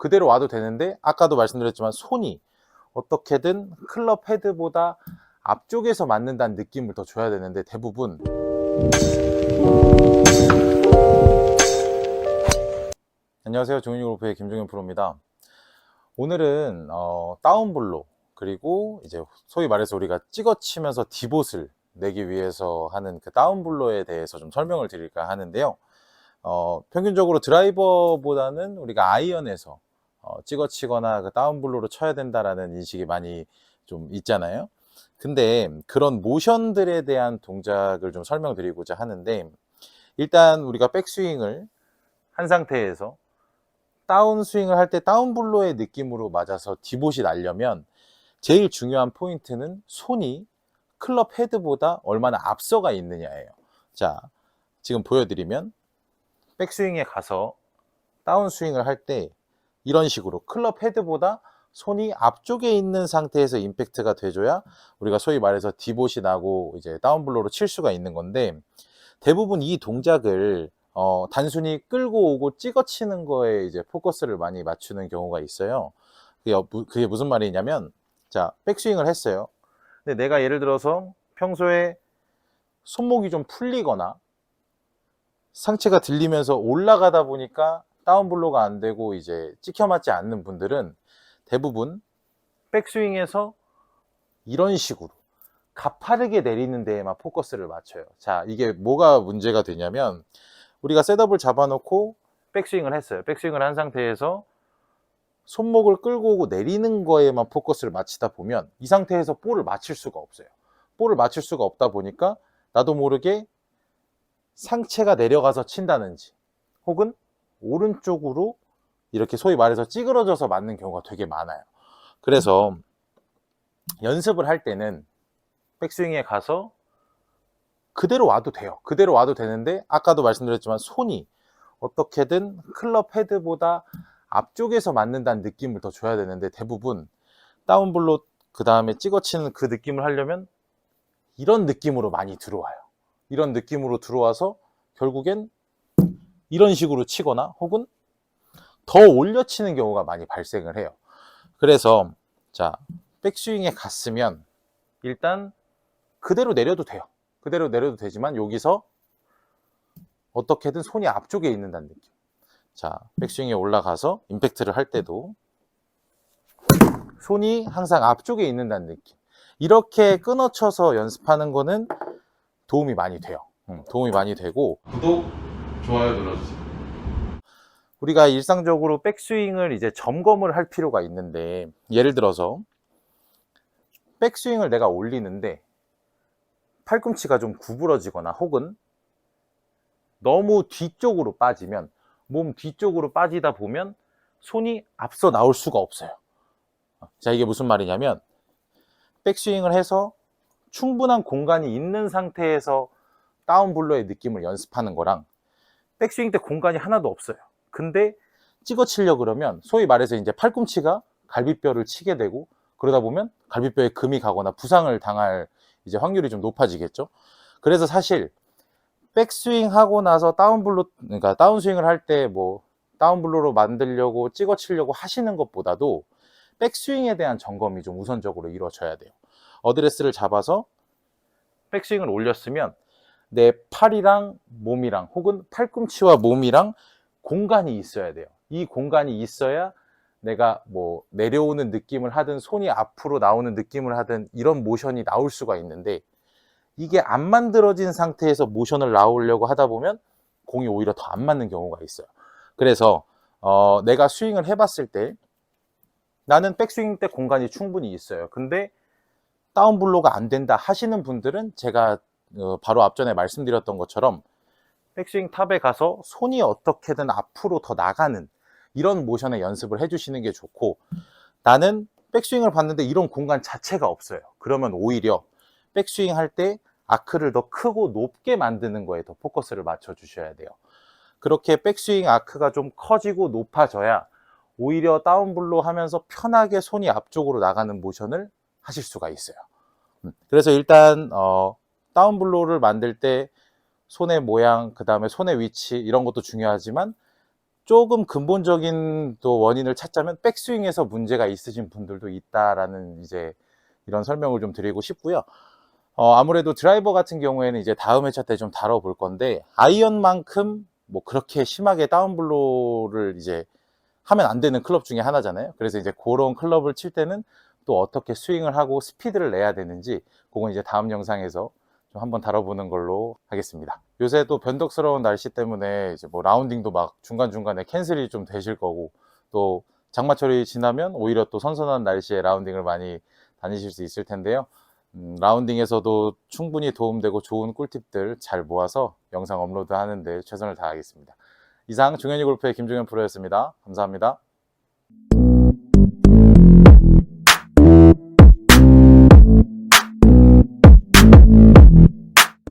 그대로 와도 되는데, 아까도 말씀드렸지만 손이 어떻게든 클럽 헤드보다 앞쪽에서 맞는다는 느낌을 더 줘야 되는데, 대부분 안녕하세요, 종윤골프의 김종현 프로입니다. 오늘은 다운블로, 그리고 이제 소위 말해서 우리가 찍어치면서 디봇을 내기 위해서 하는 그 다운블로에 대해서 좀 설명을 드릴까 하는데요. 평균적으로 드라이버보다는 우리가 아이언에서 찍어치거나 그 다운블로로 쳐야 된다라는 인식이 많이 좀 있잖아요. 근데 그런 모션들에 대한 동작을 좀 설명드리고자 하는데, 일단 우리가 백스윙을 한 상태에서 다운스윙을 할 때 다운블로의 느낌으로 맞아서 디봇이 나려면 제일 중요한 포인트는 손이 클럽 헤드보다 얼마나 앞서가 있느냐예요. 자, 지금 보여드리면 백스윙에 가서 다운스윙을 할 때 이런 식으로 클럽 헤드보다 손이 앞쪽에 있는 상태에서 임팩트가 돼줘야 우리가 소위 말해서 디봇이 나고 이제 다운블로로 칠 수가 있는 건데, 대부분 이 동작을 단순히 끌고 오고 찍어치는 거에 이제 포커스를 많이 맞추는 경우가 있어요. 그게 무슨 말이냐면, 자, 백스윙을 했어요. 근데 내가 예를 들어서 평소에 손목이 좀 풀리거나 상체가 들리면서 올라가다 보니까 다운블로가 안 되고 이제 찍혀 맞지 않는 분들은 대부분 백스윙에서 이런 식으로 가파르게 내리는 데에만 포커스를 맞춰요. 자, 이게 뭐가 문제가 되냐면, 우리가 셋업을 잡아놓고 백스윙을 했어요. 백스윙을 한 상태에서 손목을 끌고 오고 내리는 거에만 포커스를 맞추다 보면 이 상태에서 볼을 맞출 수가 없어요. 볼을 맞출 수가 없다 보니까 나도 모르게 상체가 내려가서 친다든지, 혹은 오른쪽으로 이렇게 소위 말해서 찌그러져서 맞는 경우가 되게 많아요. 그래서 연습을 할 때는 백스윙에 가서 그대로 와도 돼요. 그대로 와도 되는데, 아까도 말씀드렸지만 손이 어떻게든 클럽 헤드보다 앞쪽에서 맞는다는 느낌을 더 줘야 되는데, 대부분 다운블로 그 다음에 찍어치는 그 느낌을 하려면 이런 느낌으로 많이 들어와요. 이런 느낌으로 들어와서 결국엔 이런 식으로 치거나 혹은 더 올려치는 경우가 많이 발생을 해요. 그래서 자, 백스윙에 갔으면 일단 그대로 내려도 돼요. 그대로 내려도 되지만 여기서 어떻게든 손이 앞쪽에 있는다는 느낌. 자, 백스윙에 올라가서 임팩트를 할 때도 손이 항상 앞쪽에 있는다는 느낌. 이렇게 끊어쳐서 연습하는 거는 도움이 많이 돼요. 도움이 많이 되고, 구독, 좋아요 눌러주세요. 우리가 일상적으로 백스윙을 이제 점검을 할 필요가 있는데, 예를 들어서 백스윙을 내가 올리는데 팔꿈치가 좀 구부러지거나 혹은 너무 뒤쪽으로 빠지면, 몸 뒤쪽으로 빠지다 보면 손이 앞서 나올 수가 없어요. 자, 이게 무슨 말이냐면, 백스윙을 해서 충분한 공간이 있는 상태에서 다운블로의 느낌을 연습하는 거랑, 백스윙 때 공간이 하나도 없어요. 근데 찍어 치려고 그러면 소위 말해서 이제 팔꿈치가 갈비뼈를 치게 되고, 그러다 보면 갈비뼈에 금이 가거나 부상을 당할 이제 확률이 좀 높아지겠죠. 그래서 사실 백스윙 하고 나서 다운블로, 그러니까 다운스윙을 할 때 뭐 다운블로로 만들려고 찍어 치려고 하시는 것보다도 백스윙에 대한 점검이 좀 우선적으로 이루어져야 돼요. 어드레스를 잡아서 백스윙을 올렸으면 내 팔이랑 몸이랑 혹은 팔꿈치와 몸이랑 공간이 있어야 돼요. 이 공간이 있어야 내가 뭐 내려오는 느낌을 하든 손이 앞으로 나오는 느낌을 하든 이런 모션이 나올 수가 있는데, 이게 안 만들어진 상태에서 모션을 나오려고 하다 보면 공이 오히려 더 안 맞는 경우가 있어요. 그래서 내가 스윙을 해봤을 때 나는 백스윙 때 공간이 충분히 있어요. 근데 다운블로가 안 된다 하시는 분들은 제가 바로 앞전에 말씀드렸던 것처럼 백스윙 탑에 가서 손이 어떻게든 앞으로 더 나가는 이런 모션의 연습을 해주시는 게 좋고, 나는 백스윙을 봤는데 이런 공간 자체가 없어요. 그러면 오히려 백스윙 할 때 아크를 더 크고 높게 만드는 거에 더 포커스를 맞춰 주셔야 돼요. 그렇게 백스윙 아크가 좀 커지고 높아져야 오히려 다운블로 하면서 편하게 손이 앞쪽으로 나가는 모션을 하실 수가 있어요. 그래서 일단 다운블로를 만들 때 손의 모양, 그 다음에 손의 위치 이런 것도 중요하지만 조금 근본적인 또 원인을 찾자면 백스윙에서 문제가 있으신 분들도 있다라는 이제 이런 설명을 좀 드리고 싶고요. 아무래도 드라이버 같은 경우에는 이제 다음 회차 때 좀 다뤄볼 건데, 아이언만큼 뭐 그렇게 심하게 다운블로를 이제 하면 안 되는 클럽 중에 하나잖아요. 그래서 이제 그런 클럽을 칠 때는 또 어떻게 스윙을 하고 스피드를 내야 되는지, 그건 이제 다음 영상에서 좀 한번 다뤄보는 걸로 하겠습니다. 요새 또 변덕스러운 날씨 때문에 이제 뭐 라운딩도 막 중간중간에 캔슬이 좀 되실 거고, 또 장마철이 지나면 오히려 또 선선한 날씨에 라운딩을 많이 다니실 수 있을 텐데요. 라운딩에서도 충분히 도움되고 좋은 꿀팁들 잘 모아서 영상 업로드 하는데 최선을 다하겠습니다. 이상 종현이 골프의 김종현 프로였습니다. 감사합니다.